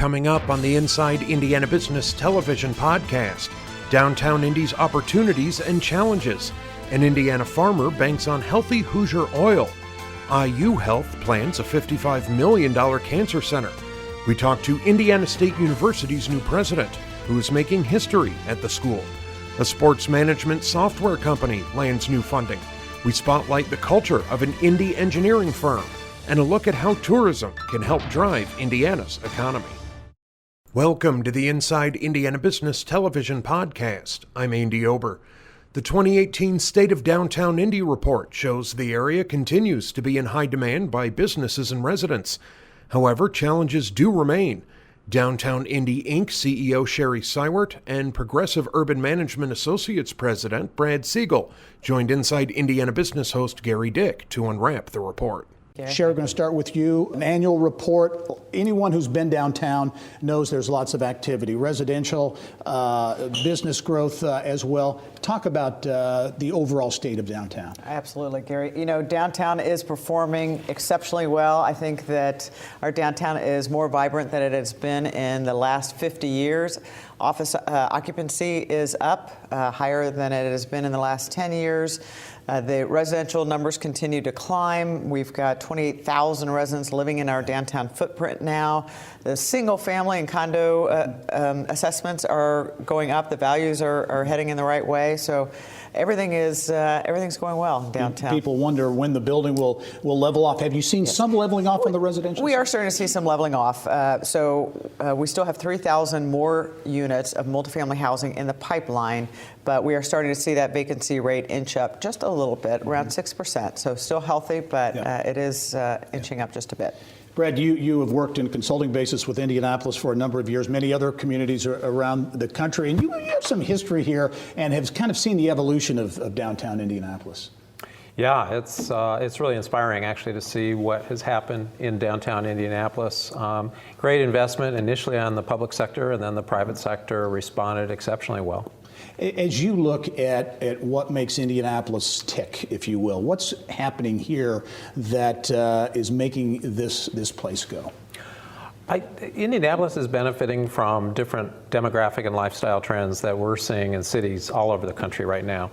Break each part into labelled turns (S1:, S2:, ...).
S1: Coming up on the Inside Indiana Business Television podcast, downtown Indy's opportunities and challenges. An Indiana farmer banks on healthy Hoosier oil. IU Health plans a $55 million cancer center. We talk to Indiana State University's new president, who is making history at the school. A sports management software company lands new funding. We spotlight the culture of an Indy engineering firm and a look at how tourism can help drive Indiana's economy. Welcome to the Inside Indiana Business Television podcast. I'm Andy Ober. The 2018 State of Downtown Indy report shows the area continues to be in high demand by businesses and residents. However, challenges do remain. Downtown Indy Inc. CEO Sherry Seiwert and Progressive Urban Management Associates President Brad Siegel joined Inside Indiana Business host Gary Dick to unwrap the report.
S2: Sherry, we're going to start with you. An annual report. Anyone who's been downtown knows there's lots of activity, residential, business growth as well. Talk about the overall state of downtown.
S3: Absolutely, Gary. You know, downtown is performing exceptionally well. I think that our downtown is more vibrant than it has been in the last 50 years. Office occupancy is up, higher than it has been in the last 10 years. The residential numbers continue to climb. We've got 28,000 residents living in our downtown footprint now. The single family and condo assessments are going up. The values are heading in the right way. So everything's going well downtown.
S2: People wonder when the building will level off. Have you seen some leveling off on the residential?
S3: We are starting to see some leveling off. We still have 3,000 more units of multifamily housing in the pipeline, but we are starting to see that vacancy rate inch up just a little bit, around 6%. So still healthy, but it is inching up just a bit.
S2: Brad, you have worked in a consulting basis with Indianapolis for a number of years, many other communities around the country, and you have some history here and have kind of seen the evolution of downtown Indianapolis.
S4: Yeah, it's really inspiring actually to see what has happened in downtown Indianapolis. Great investment initially on the public sector, and then the private sector responded exceptionally well.
S2: As you look at what makes Indianapolis tick, if you will, what's happening here that is making this place go?
S4: Indianapolis is benefiting from different demographic and lifestyle trends that we're seeing in cities all over the country right now.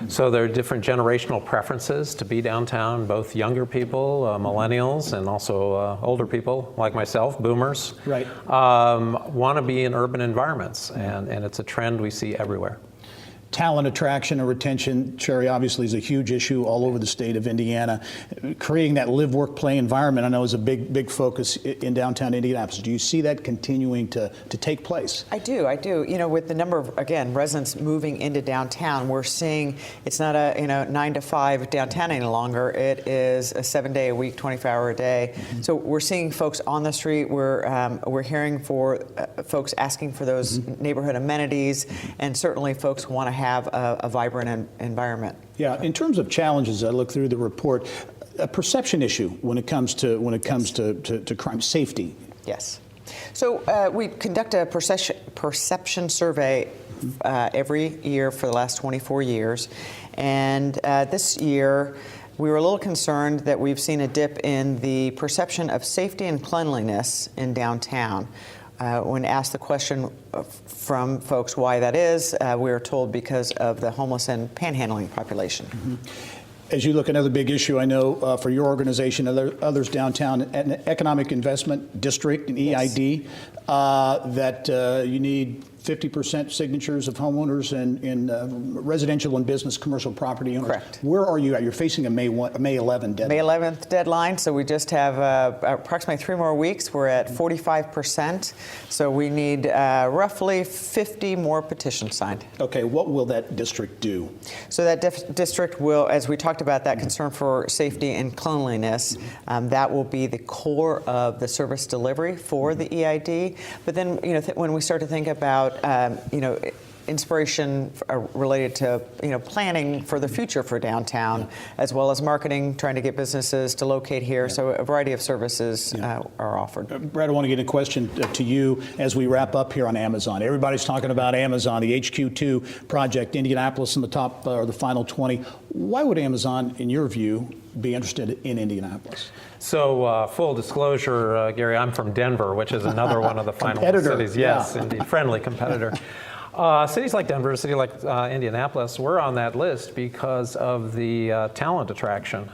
S4: So there are different generational preferences to be downtown, both younger people, millennials, and also older people like myself, boomers,
S2: right,
S4: want to be in urban environments, and it's a trend we see everywhere.
S2: Talent attraction and retention, Sherry, obviously is a huge issue all over the state of Indiana. Creating that live, work, play environment, I know, is a big focus in downtown Indianapolis. Do you see that continuing to take place? I
S3: do. You know, with the number of, again, residents moving into downtown, we're seeing it's not a 9 to 5 downtown any longer. It is a 7-day-a-week, 24-hour-a-day. Mm-hmm. So we're seeing folks on the street. We're hearing for folks asking for those neighborhood amenities, and certainly folks want to have a vibrant environment.
S2: Yeah, in terms of challenges, I look through the report, a perception issue when it comes to crime, safety.
S3: Yes. So we conduct a perception survey every year for the last 24 years, and this year we were a little concerned that we've seen a dip in the perception of safety and cleanliness in downtown. When asked the question from folks why that is, we were told because of the homeless and panhandling population.
S2: Mm-hmm. As you look at another big issue, I know for your organization, others downtown, an economic investment district, an EID, that you need 50% signatures of homeowners in residential and business commercial property owners.
S3: Correct.
S2: Where are you at? You're facing a May 11 deadline.
S3: May 11th deadline, so we just have approximately 3 more weeks. We're at 45%, so we need roughly 50 more petitions signed.
S2: Okay, what will that district do?
S3: So that district will, as we talked about, that concern for safety and cleanliness, that will be the core of the service delivery for the EID. But then, when we start to think about inspiration related to planning for the future for downtown, as well as marketing, trying to get businesses to locate here. So a variety of services are offered.
S2: Brad, I want to get a question to you as we wrap up here on Amazon. Everybody's talking about Amazon, the HQ2 project, Indianapolis in the top or the final 20. Why would Amazon, in your view, be interested in Indianapolis?
S4: So full disclosure, Gary, I'm from Denver, which is another one of the final cities. Yes,
S2: yeah.
S4: Indeed, friendly competitor. Cities like Denver, a city like Indianapolis, we're on that list because of the talent attraction.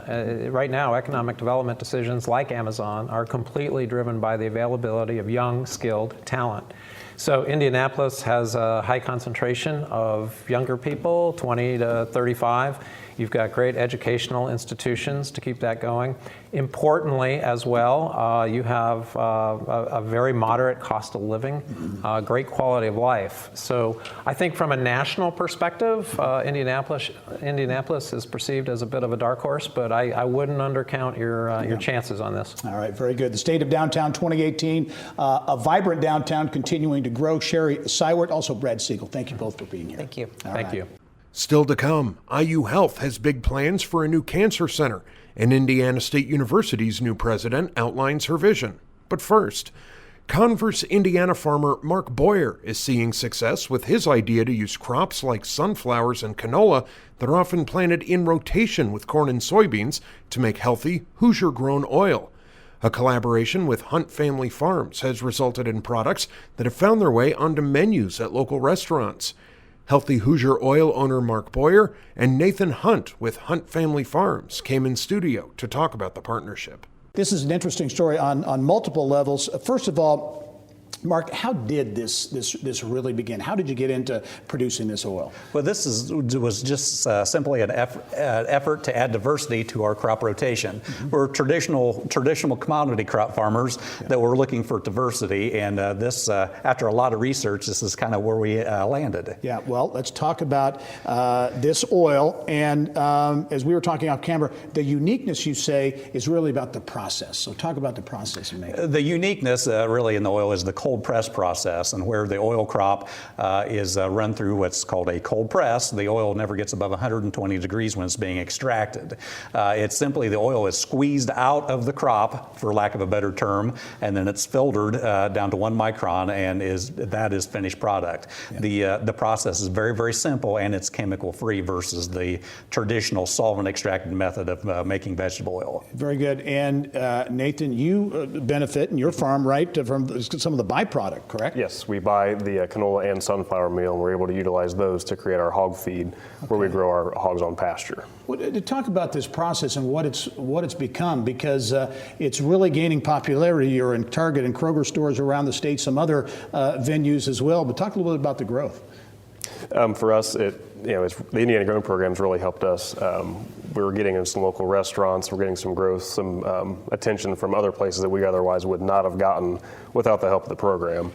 S4: Right now, economic development decisions like Amazon are completely driven by the availability of young, skilled talent. So Indianapolis has a high concentration of younger people, 20 to 35. You've got great educational institutions to keep that going. Importantly as well, you have a very moderate cost of living, great quality of life. So I think from a national perspective, Indianapolis is perceived as a bit of a dark horse, but I wouldn't undercount your chances on this.
S2: All right, very good. The State of Downtown 2018, a vibrant downtown continuing to grow. Sherry Sywert, also Brad Siegel. Thank you both for being here.
S3: Thank you.
S4: Thank you.
S1: Still to come, IU Health has big plans for a new cancer center, and Indiana State University's new president outlines her vision. But first, Converse, Indiana farmer Mark Boyer is seeing success with his idea to use crops like sunflowers and canola that are often planted in rotation with corn and soybeans to make healthy, Hoosier-grown oil. A collaboration with Hunt Family Farms has resulted in products that have found their way onto menus at local restaurants. Healthy Hoosier oil owner Mark Boyer and Nathan Hunt with Hunt Family Farms came in studio to talk about the partnership.
S2: This is an interesting story on multiple levels. First of all, Mark, how did this really begin? How did you get into producing this oil?
S5: Well, was just simply an effort to add diversity to our crop rotation. Mm-hmm. We're traditional commodity crop farmers that were looking for diversity, and this, after a lot of research, this is kind of where we landed.
S2: Yeah, well, let's talk about this oil. And as we were talking off camera, the uniqueness, you say, is really about the process. So talk about the process you make.
S5: The uniqueness really in the oil is the cold press process, and where the oil crop is run through what's called a cold press, the oil never gets above 120 degrees when it's being extracted. It's simply the oil is squeezed out of the crop, for lack of a better term, and then it's filtered down to 1 micron, and that is finished product. Yeah. The process is very, very simple, and it's chemical free versus the traditional solvent extracted method of making vegetable oil.
S2: Very good. And Nathan, you benefit in your farm, right, from some of the byproduct, correct?
S6: Yes, we buy the canola and sunflower meal, and we're able to utilize those to create our hog feed, where we grow our hogs on pasture.
S2: Well, to talk about this process and what it's become, because it's really gaining popularity. You're in Target and Kroger stores around the state, some other venues as well. But talk a little bit about the growth.
S6: For us, the Indiana Growing Program's really helped us. We were getting in some local restaurants, we're getting some growth, some attention from other places that we otherwise would not have gotten without the help of the program.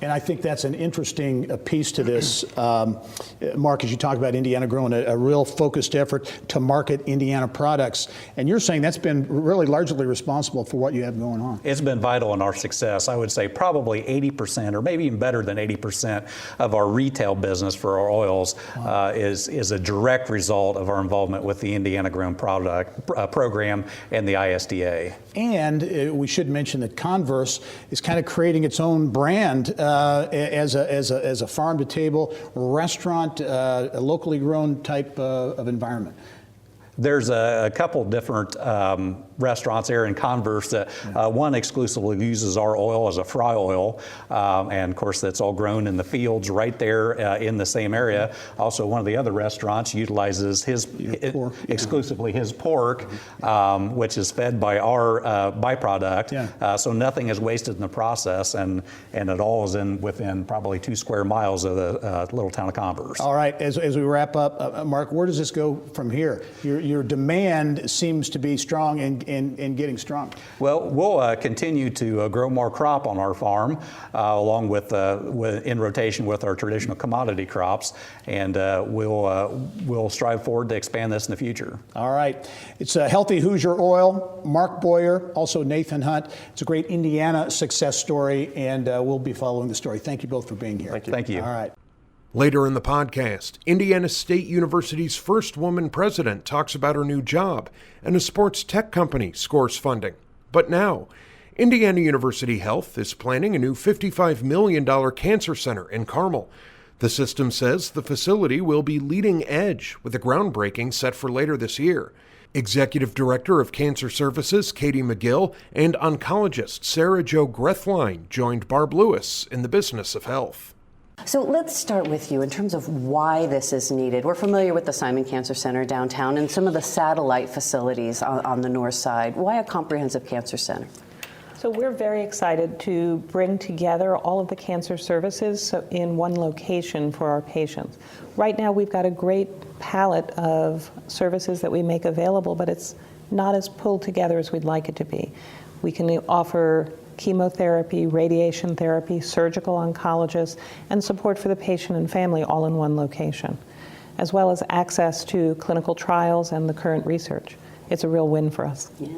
S2: And I think that's an interesting piece to this, Mark, as you talk about Indiana Growing, a real focused effort to market Indiana products. And you're saying that's been really largely responsible for what you have going on.
S5: It's been vital in our success. I would say probably 80%, or maybe even better than 80% of our retail business for our oils is a direct result of our involvement with the Indiana Grown product program and the ISDA. And
S2: we should mention that Converse is kind of creating its own brand as a farm-to-table restaurant, a locally grown type of environment. There's a couple different restaurants here in Converse. One exclusively uses our oil as a fry oil, and of course that's all grown in the fields right there in the same area. Also, one of the other restaurants utilizes exclusively his pork, which is fed by our byproduct. So nothing is wasted in the process, and it all is within probably 2 square miles of the little town of Converse. All right, as we wrap up, Mark, where does this go from here? Your demand seems to be strong and getting strong. Well, we'll continue to grow more crop on our farm, along with in rotation with our traditional commodity crops, and we'll strive forward to expand this in the future. All right, it's a Healthy Hoosier Oil. Mark Boyer, also Nathan Hunt. It's a great Indiana success story, and we'll be following the story. Thank you both for being here.
S6: Thank you.
S5: Thank you.
S2: All right.
S1: Later in the podcast, Indiana State University's first woman president talks about her new job, and a sports tech company scores funding. But now, Indiana University Health is planning a new $55 million cancer center in Carmel. The system says the facility will be leading edge, with a groundbreaking set for later this year. Executive Director of Cancer Services, Katie McGill, and oncologist Sarah Jo Grethlein joined Barb Lewis in the business of health.
S7: So let's start with you in terms of why this is needed. We're familiar with the Simon Cancer Center downtown and some of the satellite facilities on the north side. Why a comprehensive cancer center?
S8: So we're very excited to bring together all of the cancer services in one location for our patients. Right now we've got a great palette of services that we make available, but it's not as pulled together as we'd like it to be. We can offer chemotherapy, radiation therapy, surgical oncologists, and support for the patient and family all in one location, as well as access to clinical trials and the current research. It's a real win for us.
S7: Yeah.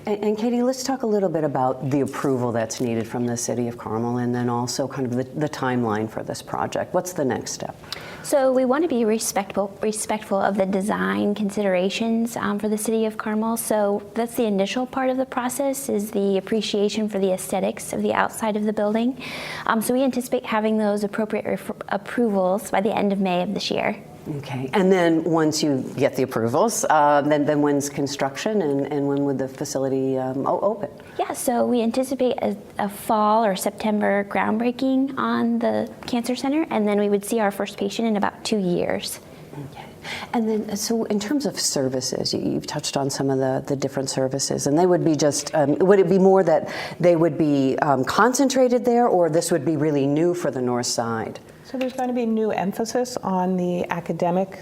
S7: And Katie, let's talk a little bit about the approval that's needed from the City of Carmel, and then also kind of the timeline for this project. What's the next step?
S9: So we want to be respectful of the design considerations for the City of Carmel. So that's the initial part of the process, is the appreciation for the aesthetics of the outside of the building. So we anticipate having those appropriate approvals by the end of May of this year.
S7: Okay, and then once you get the approvals, then when's construction and when would the facility open?
S9: Yeah, so we anticipate a fall or September groundbreaking on the Cancer Center, and then we would see our first patient in about 2 years.
S7: Okay. And then, so in terms of services, you've touched on some of the different services, and they would be just, would it be more that they would be concentrated there, or this would be really new for the north side?
S8: So there's going to be new emphasis on the academic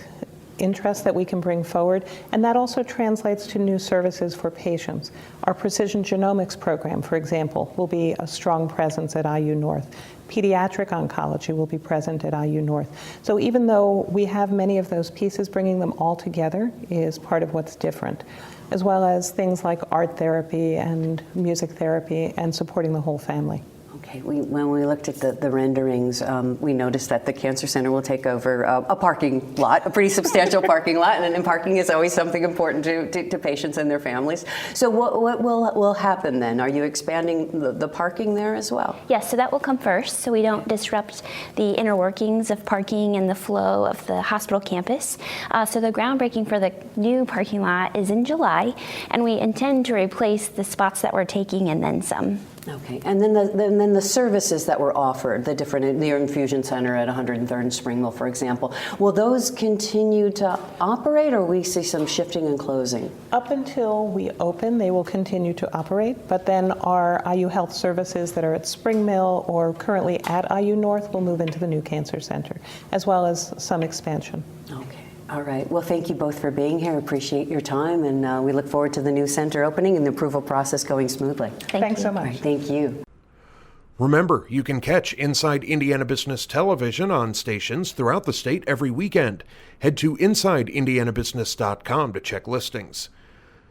S8: interest that we can bring forward, and that also translates to new services for patients. Our precision genomics program, for example, will be a strong presence at IU North. Pediatric oncology will be present at IU North. So even though we have many of those pieces, bringing them all together is part of what's different, as well as things like art therapy and music therapy and supporting the whole family.
S7: Okay, when we looked at the renderings, we noticed that the Cancer Center will take over a parking lot, a pretty substantial parking lot, and parking is always something important to patients and their families. So what will happen then? Are you expanding the parking there as well?
S9: Yes, so that will come first, so we don't disrupt the inner workings of parking and the flow of the hospital campus. So the groundbreaking for the new parking lot is in July, and we intend to replace the spots that we're taking and then some.
S7: Okay, and then the services that were offered, the infusion center at 103rd and Springville, for example, will those continue to operate, or we see some shifting and closing?
S8: Up until we open, they will continue to operate, but then our IU Health services that are at Spring Mill or currently at IU North will move into the new Cancer Center, as well as some expansion.
S7: Okay. All right. Well, thank you both for being here. Appreciate your time, and we look forward to the new center opening and the approval process going smoothly.
S8: Thanks so much.
S7: All right, thank you.
S1: Remember, you can catch Inside Indiana Business Television on stations throughout the state every weekend. Head to InsideIndianaBusiness.com to check listings.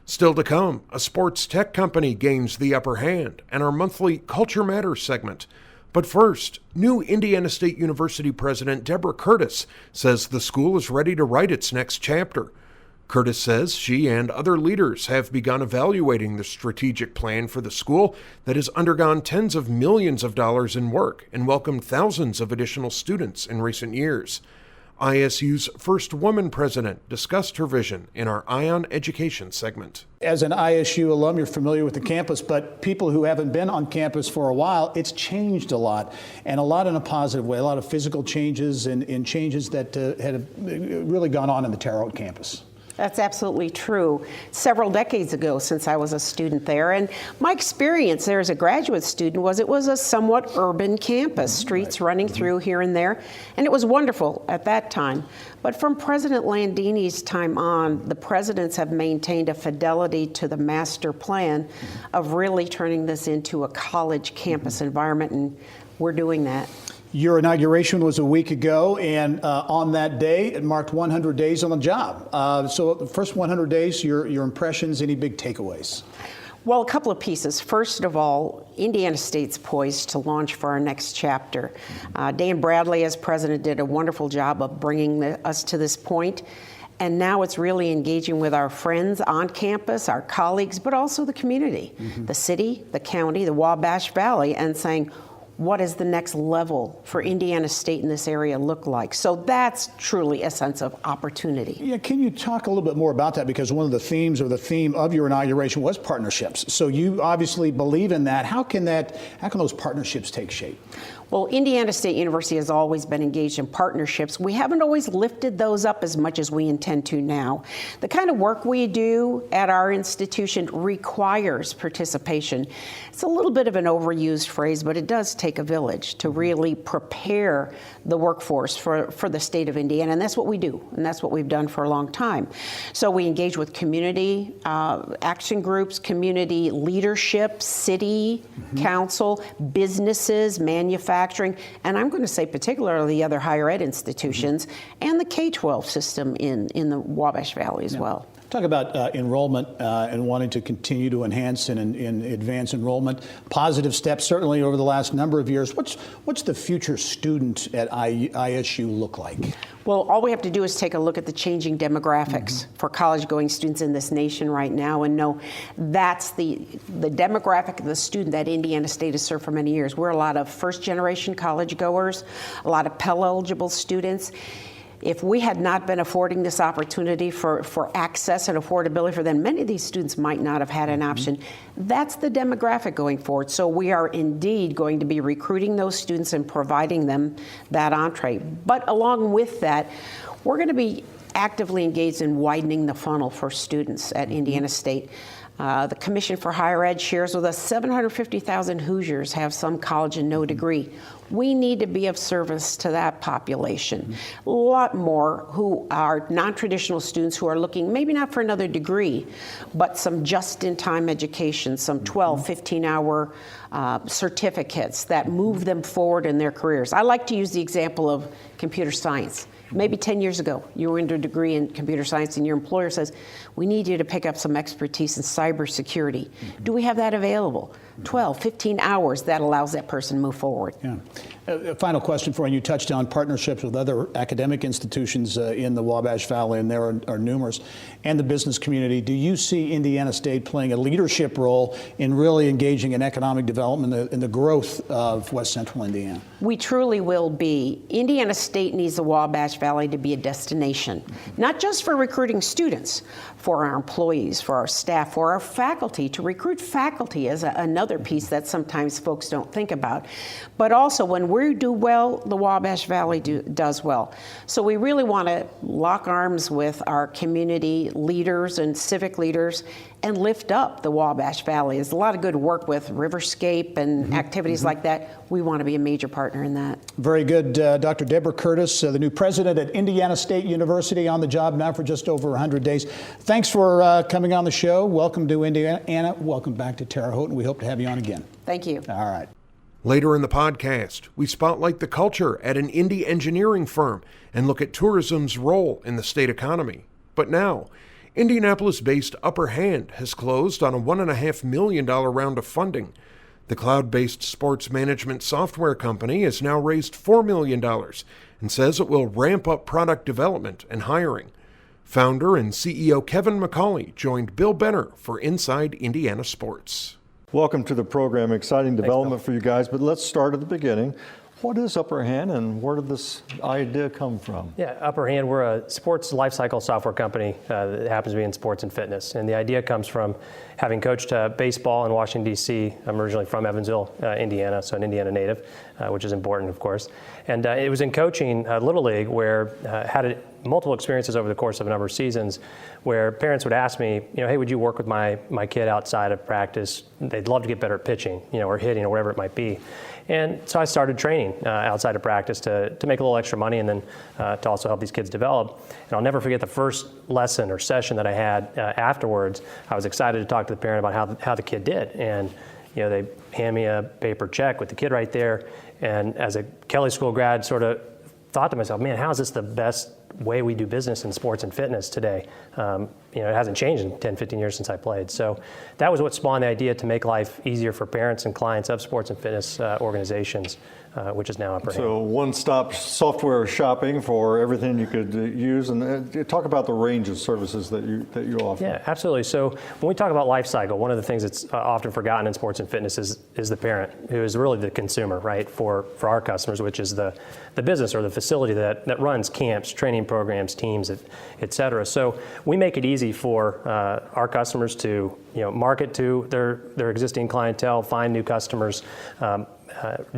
S1: Still to come, a sports tech company gains the upper hand, and our monthly Culture Matters segment. But first, new Indiana State University President Deborah Curtis says the school is ready to write its next chapter. Curtis says she and other leaders have begun evaluating the strategic plan for the school that has undergone tens of millions of dollars in work and welcomed thousands of additional students in recent years. ISU's first woman president discussed her vision in our Ion Education segment.
S2: As an ISU alum, you're familiar with the campus, but people who haven't been on campus for a while, it's changed a lot, and a lot in a positive way, a lot of physical changes and changes that had really gone on in the Terre Haute campus.
S10: That's absolutely true. Several decades ago, since I was a student there, and my experience there as a graduate student was it was a somewhat urban campus, streets running through here and there, and it was wonderful at that time. But from President Landini's time on, the presidents have maintained a fidelity to the master plan of really turning this into a college campus environment, and we're doing that.
S2: Your inauguration was a week ago, and on that day, it marked 100 days on the job. So the first 100 days, your impressions, any big takeaways?
S10: Well, a couple of pieces. First of all, Indiana State's poised to launch for our next chapter. Dan Bradley, as president, did a wonderful job of bringing us to this point. And now it's really engaging with our friends on campus, our colleagues, but also the community, the city, the county, the Wabash Valley, and saying, what does the next level for Indiana State in this area look like? So that's truly a sense of opportunity.
S2: Yeah, can you talk a little bit more about that? Because one of the themes or the theme of your inauguration was partnerships. So you obviously believe in that. How can those partnerships take shape?
S10: Well, Indiana State University has always been engaged in partnerships. We haven't always lifted those up as much as we intend to now. The kind of work we do at our institution requires participation. It's a little bit of an overused phrase, but it does take a village to really prepare the workforce for the state of Indiana, and that's what we do, and that's what we've done for a long time. So we engage with community action groups, community leadership, city, council, businesses, manufacturing, and I'm going to say particularly the other higher ed institutions, and the K-12 system in the Wabash Valley as well.
S2: Talk about enrollment and wanting to continue to enhance and advance enrollment. Positive steps certainly over the last number of years. What's the future student at ISU look like?
S10: Well, all we have to do is take a look at the changing demographics for college-going students in this nation right now and know that's the demographic of the student that Indiana State has served for many years. We're a lot of first-generation college-goers, a lot of Pell-eligible students. If we had not been affording this opportunity for access and affordability for them, many of these students might not have had an option. That's the demographic going forward. So we are indeed going to be recruiting those students and providing them that entree. But along with that, we're going to be actively engaged in widening the funnel for students at Indiana State. The Commission for Higher Ed shares with us 750,000 Hoosiers have some college and no degree. We need to be of service to that population. A lot more who are non-traditional students who are looking maybe not for another degree, but some just-in-time education, some 12, 15-hour certificates that move them forward in their careers. I like to use the example of computer science. Maybe 10 years ago, you were in a degree in computer science and your employer says, we need you to pick up some expertise in cybersecurity. Do we have that available? 12, 15 hours, that allows that person to move forward.
S2: Yeah. A final question for you. You touched on partnerships with other academic institutions in the Wabash Valley, and there are numerous, and the business community. Do you see Indiana State playing a leadership role in really engaging in economic development and the growth of West Central Indiana?
S10: We truly will be. Indiana State needs the Wabash Valley to be a destination, not just for recruiting students, for our employees, for our staff, for our faculty, to recruit faculty is another piece that sometimes folks don't think about. But also when we do well, the Wabash Valley does well. So we really want to lock arms with our community leaders and civic leaders and lift up the Wabash Valley. There's a lot of good work with Riverscape and activities like that. We want to be a major partner in that. Very good.
S2: Dr. Deborah Curtis, the new president at Indiana State University, on the job now for just over 100 days. Thanks for coming on the show. Welcome to Indiana. Welcome back to Terre Haute, and we hope to have you on again.
S10: Thank you.
S2: All right.
S1: Later in the podcast, we spotlight the culture at an Indy engineering firm and look at tourism's role in the state economy. But now, Indianapolis-based Upper Hand has closed on a $1.5 million round of funding. The cloud-based sports management software company has now raised $4 million and says it will ramp up product development and hiring. Founder and CEO Kevin McCauley joined Bill Benner for Inside Indiana Sports.
S11: Welcome to the program. Exciting development for you guys, but let's start at the beginning. What is Upper Hand and where did this idea come from?
S12: Yeah, Upper Hand, we're a sports lifecycle software company that happens to be in sports and fitness. And the idea comes from having coached baseball in Washington, D.C. I'm originally from Evansville, Indiana, so an Indiana native, which is important, of course. And it was in coaching Little League where had multiple experiences over the course of a number of seasons where parents would ask me, hey, would you work with my kid outside of practice? They'd love to get better at pitching, or hitting or whatever it might be. And so I started training outside of practice to make a little extra money and then to also help these kids develop. And I'll never forget the first lesson or session that I had afterwards. I was excited to talk to the parent about how the kid did. And they hand me a paper check with the kid right there. And as a Kelley School grad, sort of thought to myself, man, how is this the best way we do business in sports and fitness today? it hasn't changed in 10, 15 years since I played. So that was what spawned the idea to make life easier for parents and clients of sports and fitness organizations, which is now Upper Hand.
S11: So one-stop software shopping for everything you could use. And talk about the range of services that you offer.
S12: Yeah, absolutely. So when we talk about life cycle, one of the things that's often forgotten in sports and fitness is the parent, who is really the consumer, right, for our customers, which is the business or the facility that runs camps, training programs, teams, et cetera. So we make it easy for our customers to market to their existing clientele, find new customers,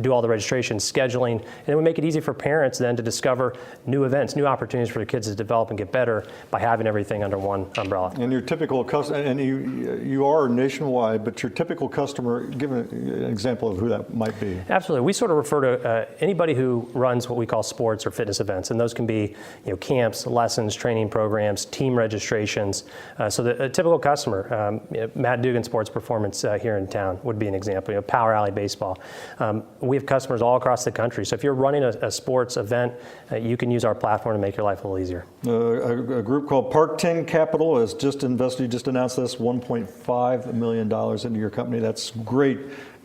S12: do all the registration, scheduling, and then we make it easy for parents then to discover new events, new opportunities for their kids to develop and get better by having everything under one umbrella.
S11: And your typical customer, and you are nationwide, but your typical customer, give an example of who that might be.
S12: Absolutely. We sort of refer to anybody who runs what we call sports or fitness events, and those can be camps, lessons, training programs, team registrations. So a typical customer, Matt Dugan Sports Performance here in town would be an example, Power Alley Baseball. We have customers all across the country. So if you're running a sports event, you can use our platform to make your life a little easier.
S11: A group called Park 10 Capital has just invested, you just announced this, $1.5 million into your company. That's great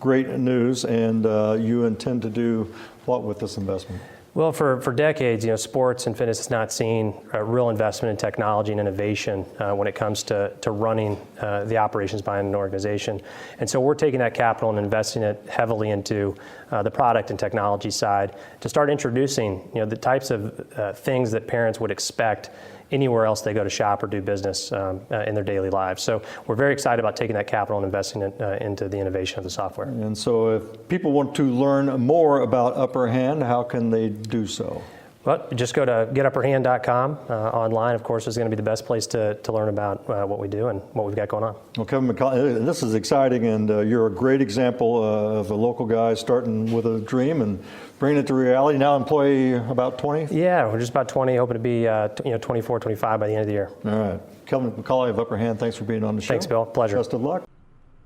S11: news. And you intend to do what with this investment?
S12: Well, for decades, sports and fitness has not seen a real investment in technology and innovation when it comes to running the operations behind an organization. And so we're taking that capital and investing it heavily into the product and technology side to start introducing, the types of things that parents would expect anywhere else they go to shop or do business in their daily lives. So we're very excited about taking that capital and investing it into the innovation of the software.
S11: And so if people want to learn more about Upper Hand, how can they do so?
S12: Well, just go to getupperhand.com online. Of course, is going to be the best place to learn about what we do and what we've got going on.
S11: Well, Kevin McCauley, this is exciting, and you're a great example of a local guy starting with a dream and bringing it to reality. Now employ about 20?
S12: Yeah, we're just about 20, hoping to be 24, 25 by the end of the year.
S11: All right. Kevin McCauley of Upper Hand, thanks for being on the show.
S12: Thanks, Bill. Pleasure.
S11: Best of luck.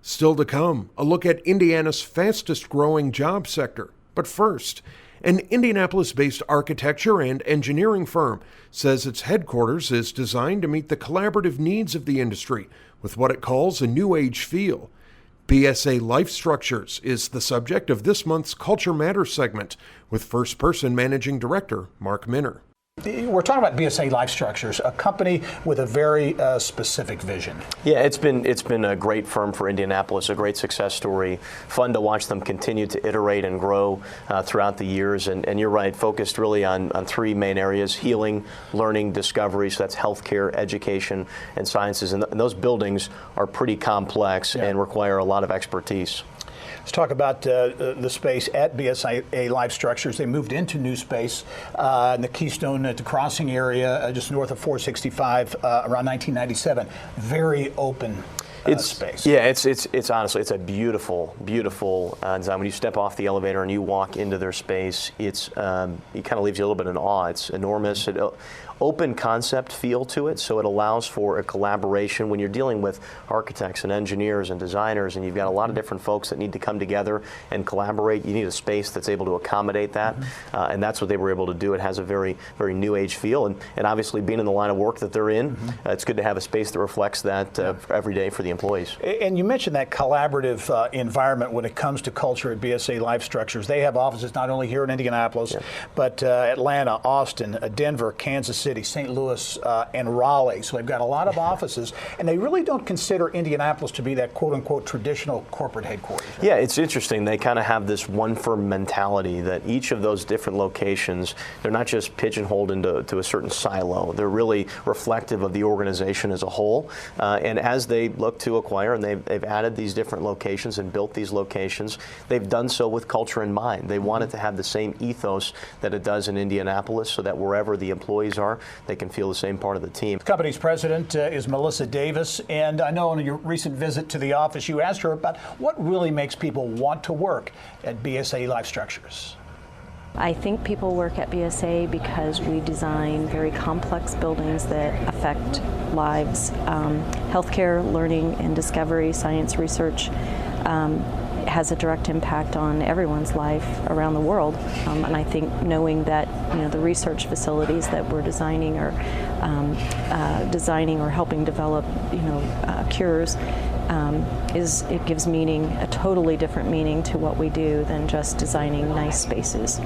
S1: Still to come, a look at Indiana's fastest growing job sector. But first, an Indianapolis-based architecture and engineering firm says its headquarters is designed to meet the collaborative needs of the industry with what it calls a new age feel. BSA Life Structures is the subject of this month's Culture Matters segment with First Person Managing Director Mark Minner.
S2: We're talking about BSA Life Structures, a company with a very specific vision.
S13: Yeah, it's been a great firm for Indianapolis, a great success story. Fun to watch them continue to iterate and grow throughout the years. And you're right, focused really on three main areas: healing, learning, discovery. So that's healthcare, education, and sciences. And those buildings are pretty complex and require a lot of expertise.
S2: Let's talk about the space at BSA Life Structures. They moved into new space in the Keystone at the Crossing area, just north of 465, around 1997. Very open space.
S13: Yeah, it's honestly, it's a beautiful design. When you step off the elevator and you walk into their space, it kind of leaves you a little bit in awe. It's enormous. Open concept feel to it, so it allows for a collaboration when you're dealing with architects and engineers and designers, and you've got a lot of different folks that need to come together and collaborate. You need a space that's able to accommodate that, and that's what they were able to do. It has a very, very new age feel, and obviously being in the line of work that they're in, it's good to have a space that reflects that every day for the employees.
S2: And you mentioned that collaborative environment when it comes to culture at BSA Life Structures. They have offices not only here in Indianapolis, but Atlanta, Austin, Denver, Kansas City, St. Louis, and Raleigh. So they've got a lot of offices, and they really don't consider Indianapolis to be that quote-unquote traditional corporate headquarters.
S13: Yeah, it's interesting. They kind of have this one firm mentality that each of those different locations, they're not just pigeonholed into a certain silo. They're really reflective of the organization as a whole. And as they look to acquire, and they've added these different locations and built these locations, they've done so with culture in mind. They want it to have the same ethos that it does in Indianapolis, so that wherever the employees are, they can feel the same part of the team.
S2: The company's president is Melissa Davis, and I know on your recent visit to the office, you asked her about what really makes people want to work at BSA Life Structures.
S14: I think people work at BSA because we design very complex buildings that affect lives, healthcare, learning and discovery, science research. has a direct impact on everyone's life around the world. And I think knowing that the research facilities that we're designing or helping develop cures it gives meaning, a totally different meaning to what we do than just designing nice spaces.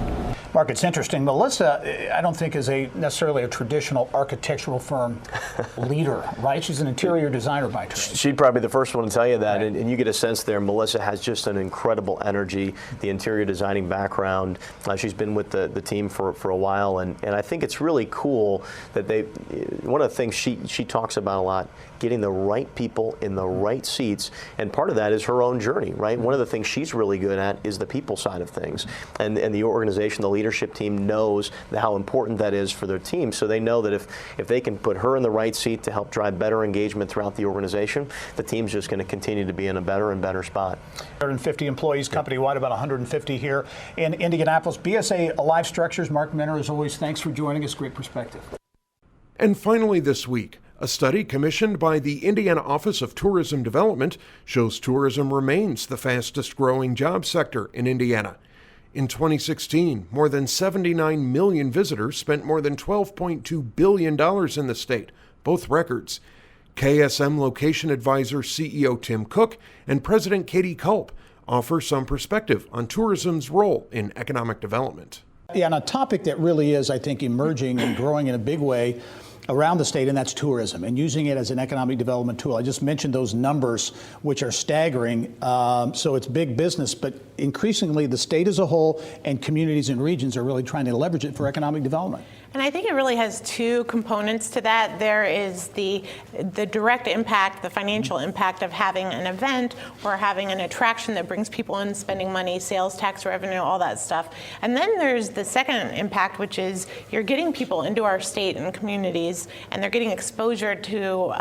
S2: Mark, it's interesting. Melissa, I don't think is necessarily a traditional architectural firm leader, right? She's an interior designer by trade.
S13: She'd probably be the first one to tell you that, right. and you get a sense there. Melissa has just an incredible energy, the interior designing background. She's been with the team for a while, and I think it's really cool that one of the things she talks about a lot, getting the right people in the right seats, and part of that is her own journey, right? One of the things she's really good at is the people side of things, and the organization, the leadership team knows how important that is for their team, so they know that if they can put her in the right seat to help drive better engagement throughout the organization, the team's just going to continue to be in a better and better spot.
S2: 150 employees company-wide, about 150 here in Indianapolis. BSA Alive Structures, Mark Minner, as always, thanks for joining us. Great perspective.
S1: And finally this week, a study commissioned by the Indiana Office of Tourism Development shows tourism remains the fastest growing job sector in Indiana. In 2016, more than 79 million visitors spent more than $12.2 billion in the state, both records. KSM Location Advisor CEO Tim Cook and President Katie Culp offer some perspective on tourism's role in economic development.
S2: Yeah, and a topic that really is, I think, emerging and growing in a big way around the state, and that's tourism, and using it as an economic development tool. I just mentioned those numbers, which are staggering. So it's big business, but increasingly the state as a whole and communities and regions are really trying to leverage it for economic development.
S15: And I think it really has two components to that. There is the direct impact, the financial impact of having an event or having an attraction that brings people in, spending money, sales tax revenue, all that stuff. And then there's the second impact, which is you're getting people into our state and communities, and they're getting exposure to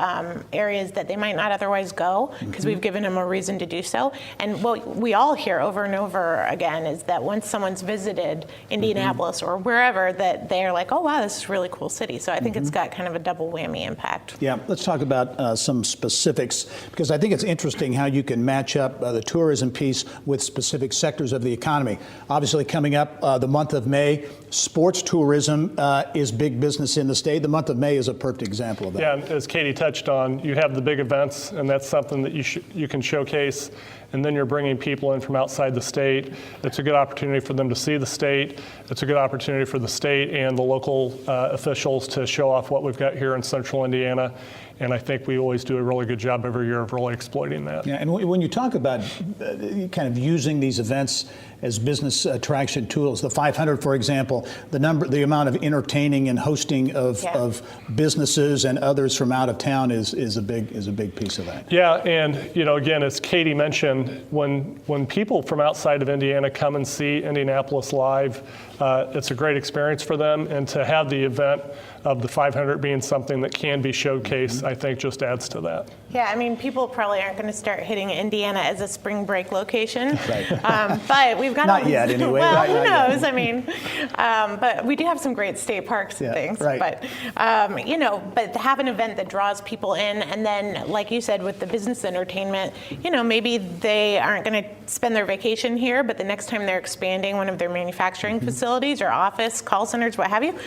S15: areas that they might not otherwise go because we've given them a reason to do so. And what we all hear over and over again is that once someone's visited Indianapolis or wherever, that they're like, oh, wow, this is a really cool city. So I think it's got kind of a double whammy impact.
S2: Yeah, let's talk about some specifics, because I think it's interesting how you can match up the tourism piece with specific sectors of the economy. Obviously, coming up the month of May, sports tourism is big business in the state. The month of May is a perfect example of that.
S16: Yeah, and as Katie touched on, you have the big events, and that's something that you can showcase. And then you're bringing people in from outside the state. It's a good opportunity for them to see the state. It's a good opportunity for the state and the local officials to show off what we've got here in central Indiana. And I think we always do a really good job every year of really exploiting that.
S2: Yeah, and when you talk about kind of using these events as business attraction tools, the 500, for example, the amount of entertaining and hosting of businesses and others from out of town is a big piece of that.
S16: Yeah, and again, as Katie mentioned, when people from outside of Indiana come and see Indianapolis Live, it's a great experience for them, and to have the event of the 500 being something that can be showcased, I think just adds to that.
S15: Yeah, I mean, people probably aren't going to start hitting Indiana as a spring break location,
S2: right.
S15: But we've got
S2: not yet anyway.
S15: Well, who knows?
S2: Yet.
S15: I mean, but we do have some great state parks and things.
S2: Right.
S15: But but to have an event that draws people in, and then, like you said, with the business entertainment, maybe they aren't going to spend their vacation here, but the next time they're expanding one of their manufacturing facilities or office, call centers, what have you,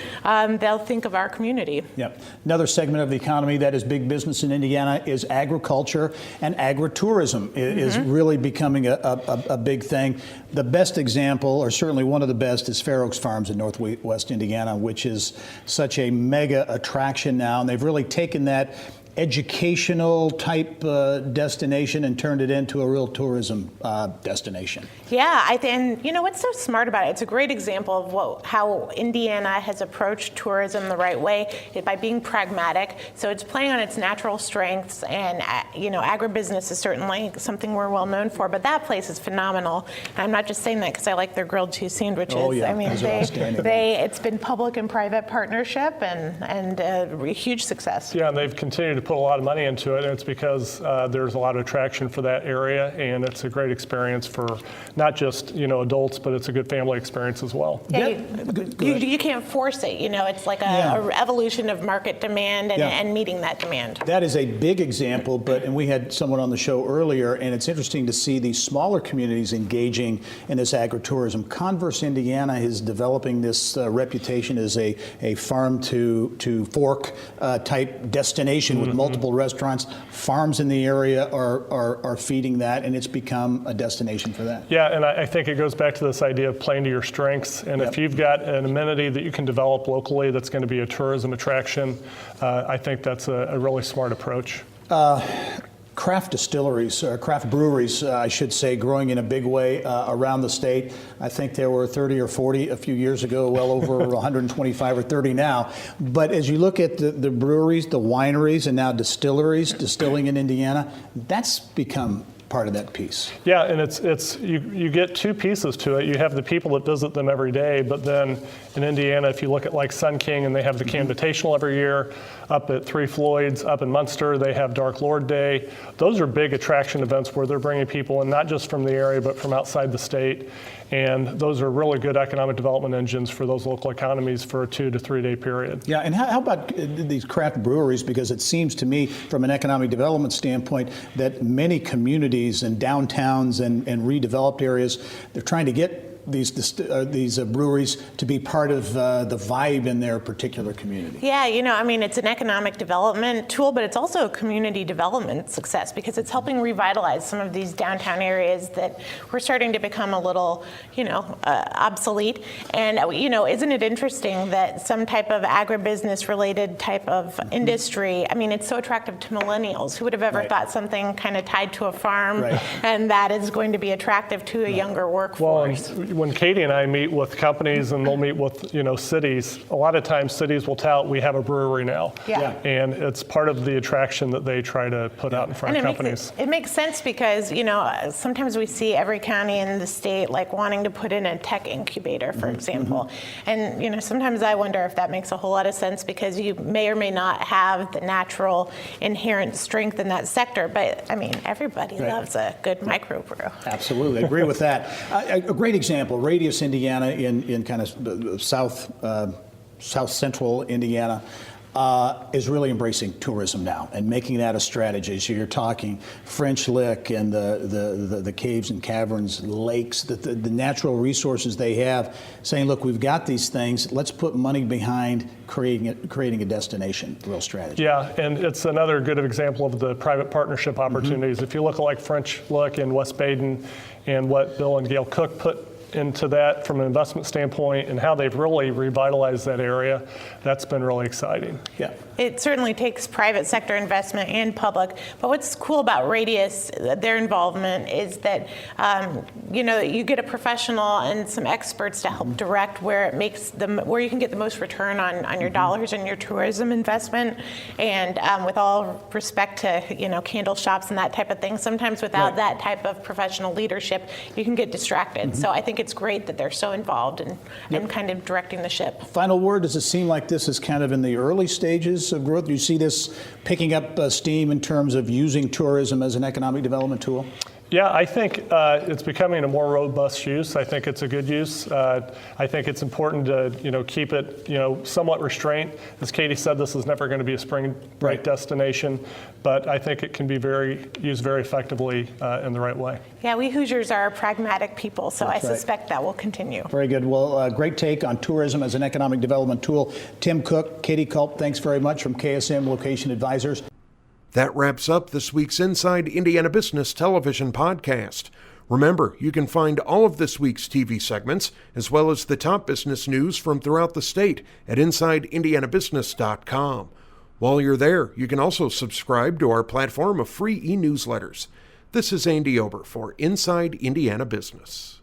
S15: they'll think of our community.
S2: Yep. Another segment of the economy that is big business in Indiana is agriculture, and agritourism is really becoming a big thing. The best example, or certainly one of the best, is Fair Oaks Farms in northwest Indiana, which is such a mega attraction now, and they've really taken that educational type destination and turned it into a real tourism destination.
S15: Yeah, and what's so smart about it? It's a great example of how Indiana has approached tourism the right way by being pragmatic. So it's playing on its natural strengths, and agribusiness is certainly something we're well known for. But that place is phenomenal. And I'm not just saying that because I like their grilled cheese sandwiches.
S2: Oh yeah,
S15: I mean, it's been public and private partnership and a huge success.
S16: Yeah, and they've continued to put a lot of money into it, and it's because there's a lot of attraction for that area, and it's a great experience for not just adults, but it's a good family experience as well.
S15: Yeah, you can't force it. It's like a evolution of market demand and meeting that demand.
S2: That is a big example, and we had someone on the show earlier, and it's interesting to see these smaller communities engaging in this agritourism. Converse, Indiana is developing this reputation as a farm to fork type destination with multiple restaurants. Farms in the area are feeding that, and it's become a destination for that.
S16: Yeah, and I think it goes back to this idea of playing to your strengths. And if you've got an amenity that you can develop locally that's going to be a tourism attraction, I think that's a really smart approach.
S2: Craft distilleries, craft breweries, I should say, growing in a big way around the state. I think there were 30 or 40 a few years ago, well over 125 or 30 now. But as you look at the breweries, the wineries, and now distilleries, distilling in Indiana, that's become part of that piece.
S16: Yeah, and it's you get two pieces to it. You have the people that visit them every day, but then in Indiana, if you look at like Sun King, and they have the Canvitational every year, up at Three Floyds, up in Munster, they have Dark Lord Day. Those are big attraction events where they're bringing people in, not just from the area, but from outside the state. And those are really good economic development engines for those local economies for a 2 to 3 day period.
S2: Yeah, and how about these craft breweries? Because it seems to me, from an economic development standpoint, that many communities and downtowns and redeveloped areas, they're trying to get these breweries to be part of the vibe in their particular community.
S15: Yeah, it's an economic development tool, but it's also a community development success because it's helping revitalize some of these downtown areas that were starting to become a little, obsolete. And, isn't it interesting that some type of agribusiness related type of industry, it's so attractive to millennials. Who would have ever thought something kind of tied to a farm and that is going to be attractive to a younger workforce?
S16: Well, when Katie and I meet with companies and they'll meet with cities, a lot of times cities will tout, we have a brewery now.
S15: Yeah.
S16: And it's part of the attraction that they try to put out in front of companies.
S15: It makes sense because, sometimes we see every county in the state like wanting to put in a tech incubator, for example. And, sometimes I wonder if that makes a whole lot of sense because you may or may not have the natural inherent strength in that sector. But, everybody loves a good microbrew.
S2: Absolutely. I agree with that. A great example. Radius, Indiana, in kind of south central Indiana, is really embracing tourism now and making that a strategy. So you're talking French Lick and the caves and caverns, lakes, the natural resources they have, saying, look, we've got these things, let's put money behind creating a destination, real strategy.
S16: Yeah, and it's another good example of the private partnership opportunities. If you look at like French Lick and West Baden and what Bill and Gail Cook put into that from an investment standpoint and how they've really revitalized that area, that's been really exciting.
S2: Yeah.
S15: It certainly takes private sector investment and public, but what's cool about Radius, their involvement, is that you get a professional and some experts to help direct where you can get the most return on your dollars and your tourism investment. And with all respect to candle shops and that type of thing, sometimes without that type of professional leadership, you can get distracted. So I think it's great that they're so involved and kind of directing the ship.
S2: Final word, does it seem like this is kind of in the early stages of growth? Do you see this picking up steam in terms of using tourism as an economic development tool?
S16: Yeah, I think it's becoming a more robust use. I think it's a good use. I think it's important to keep it somewhat restrained. As Katie said, this is never going to be a spring break destination, but I think it can be used very effectively in the right way.
S15: Yeah, we Hoosiers are pragmatic people, so I suspect that will continue.
S2: Very good. Well, great take on tourism as an economic development tool. Tim Cook, Katie Culp, thanks very much from KSM Location Advisors.
S1: That wraps up this week's Inside Indiana Business television podcast. Remember, you can find all of this week's TV segments, as well as the top business news from throughout the state at InsideIndianaBusiness.com. While you're there, you can also subscribe to our platform of free e-newsletters. This is Andy Ober for Inside Indiana Business.